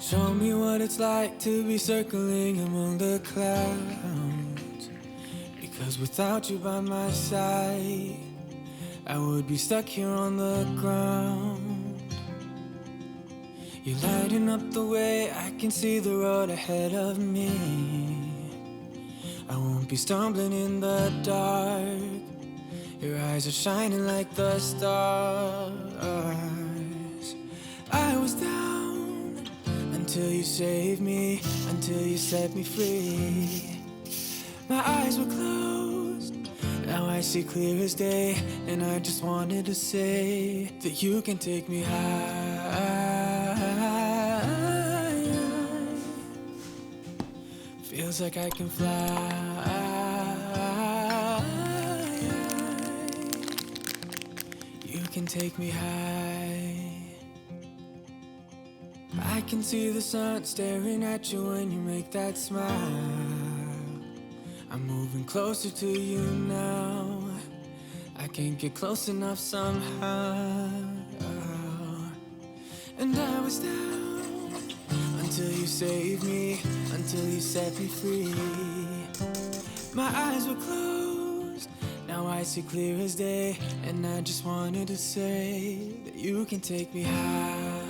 Show me what it's like to be circling among the clouds. Because without you by my side, I would be stuck here on the ground. You're lighting up the way, I can see the road ahead of me. I won't be stumbling in the dark. Your eyes are shining like the stars. I was down until you saved me, until you set me free. My eyes were closed, now I see clear as day. And I just wanted to say that you can take me high. Feels like I can fly. You can take me high. I can see the sun staring at you when you make that smile. I'm moving closer to you now. I can't get close enough somehow. And I was down until you saved me, until you set me free. My eyes were closed, now I see clear as day. And I just wanted to say that you can take me high.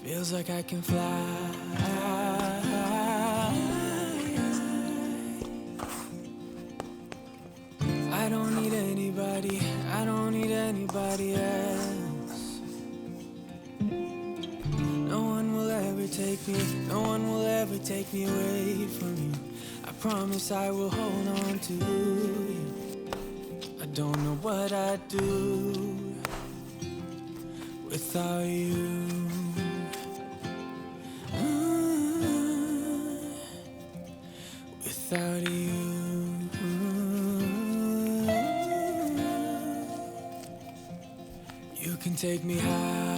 Feels like I can fly. I don't need anybody, I don't need anybody else. No one will ever take me, no one will ever take me away from you. I promise I will hold on to you. I don't know what I'd do without you. Without you. You can take me high.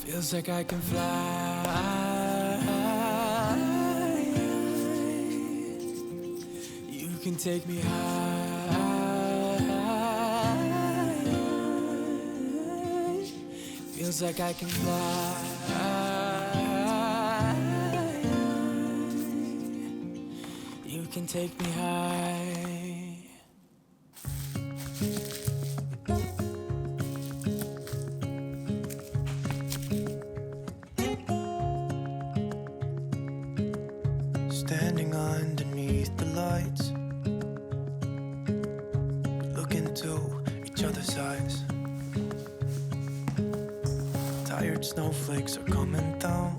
Feels like I can fly. You can take me high. Feels like I can fly. You can take me high. Standing underneath the lights, look into each other's eyes. Tired snowflakes are coming down,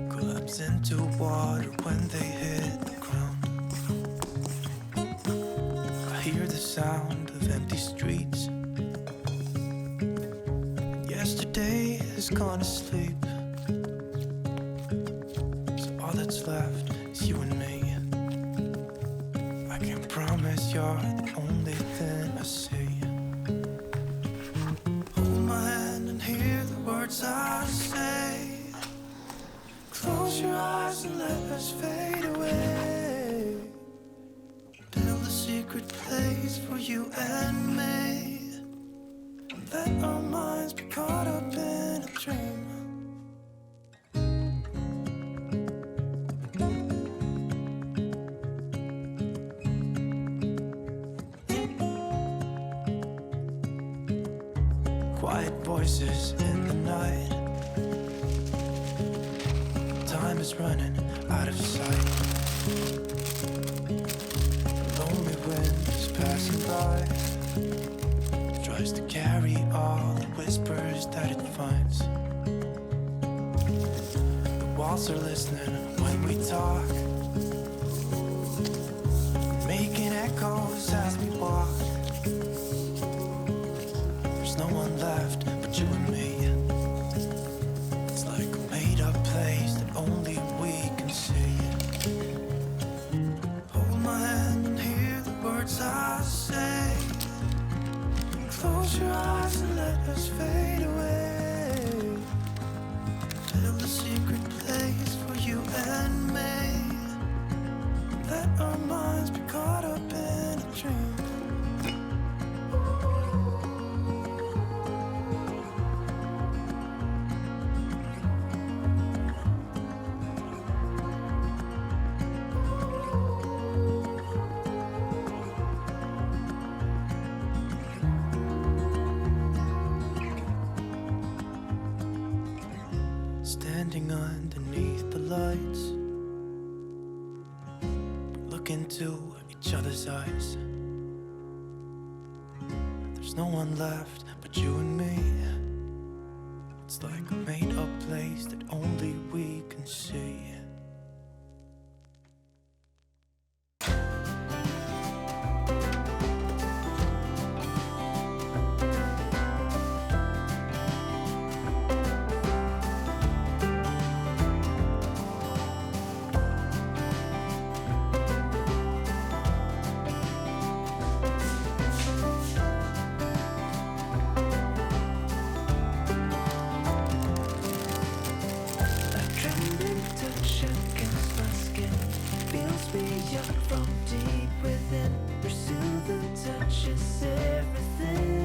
collapse into water when they hit the ground. I hear the sound of empty streets. Yesterday has gone to sleep, so all that's left is you and me. I can promise you're the only thing I see. Hold my hand and hear the words I say. Close your eyes and let us fade away. Build a secret place for you and me. Let our minds be caught up in a dream. Quiet voices in the night. Time is running out of sight. Lonely wind is passing by, tries to carry all the whispers that it finds. The walls are listening when we talk, making echoes as we walk. There's no one left but you and me. It's like a made-up place that only we can see. Hold my hand and hear the words I say. Close your eyes and let us fade away. Build a secret place for you and me. Let our minds be caught up look into each other's eyes. There's no one left but you and me. It's like a made-up place that only we can see. From deep within, pursue the touch, it's everything.